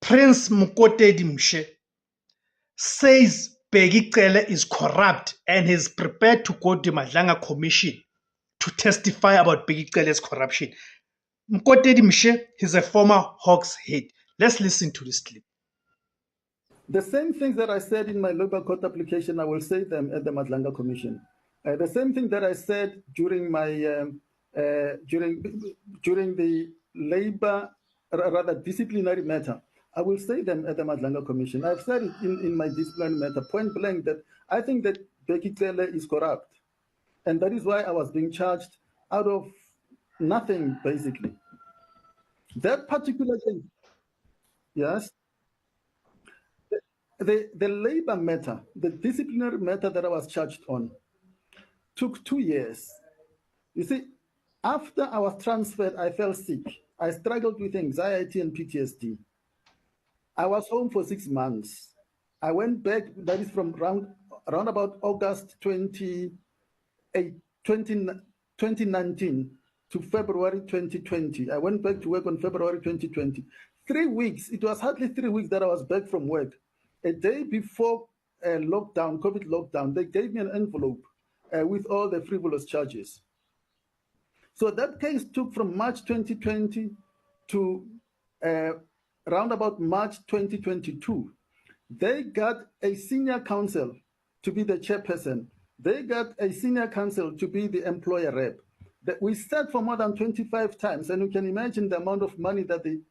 Prince Mokotedi Mshe says Bheki Cele is corrupt and is prepared to go to Madlanga Commission to testify about Bheki Cele's corruption. Mokotedi Mshe is a former Hawks head. Let's listen to this clip. The same things that I said in my Labour Court application, I will say them at the Madlanga Commission. The same thing that I said during my during the Labour rather disciplinary matter, I will say them at the Madlanga Commission. I've said it in my disciplinary matter, point blank, that I think that Bheki Cele is corrupt, and that is why I was being charged out of nothing, basically. That particular thing, yes. The Labour matter, the disciplinary matter that I was charged on, took 2 years. You see, after I was transferred, I fell sick. I struggled with anxiety and PTSD. I was home for 6 months. I went back, that is from around about August 2019 to February 2020. I went back to work on February 2020. 3 weeks, it was hardly 3 weeks that I was back from work. A day before lockdown, COVID lockdown, they gave me an envelope with all the frivolous charges. So that case took from March 2020 to around about March 2022. They got a senior counsel to be the chairperson. They got a senior counsel to be the employer rep. We sat for more than 25 times, and you can imagine the amount of money that the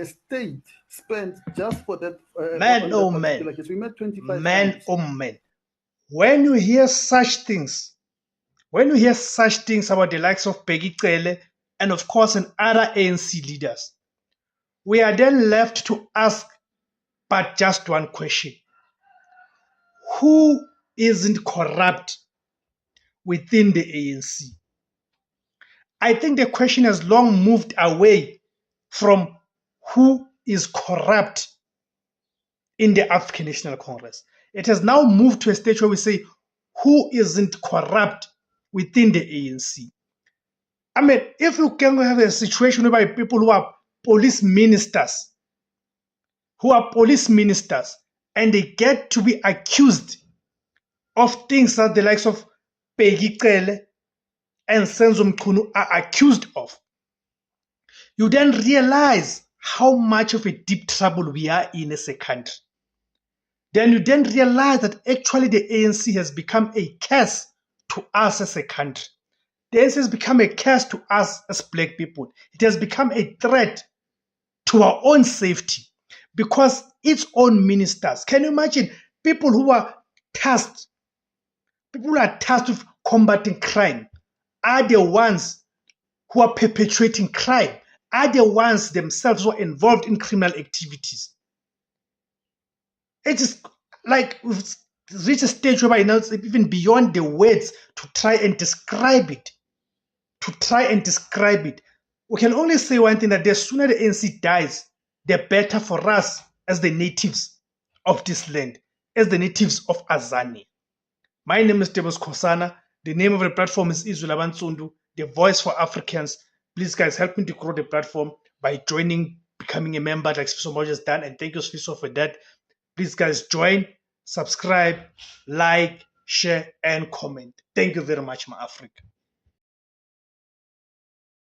state spent just for that. Man, oh man. Case. We met 25 man, times. oh man. When you hear such things, about the likes of Bheki Cele and of course and other ANC leaders, we are then left to ask but just one question. Who isn't corrupt within the ANC? I think the question has long moved away from who is corrupt in the African National Congress. It has now moved to a stage where we say, who isn't corrupt within the ANC? I mean, if you can have a situation whereby people who are police ministers, and they get to be accused of things that the likes of Bheki Cele and Senzo Mchunu are accused of, you then realize how much of a deep trouble we are in as a country. Then you then realize that actually the ANC has become a curse to us as a country. The ANC has become a curse to us as black people. It has become a threat to our own safety because its own ministers, can you imagine people who are tasked with combating crime, are the ones who are perpetrating crime, are the ones themselves who are involved in criminal activities. It is like we've reached a stage where now it's even beyond the words to try and describe it. We can only say one thing, that the sooner the ANC dies, the better for us as the natives of this land, as the natives of Azani. My name is Tebos Khosana. The name of the platform is Izwi Labansundu, the voice for Africans. Please, guys, help me to grow the platform by becoming a member like Sfiso Moja has done. And thank you, Sfiso, for that. Please, guys, join, subscribe, like, share, and comment. Thank you very much, my Africa.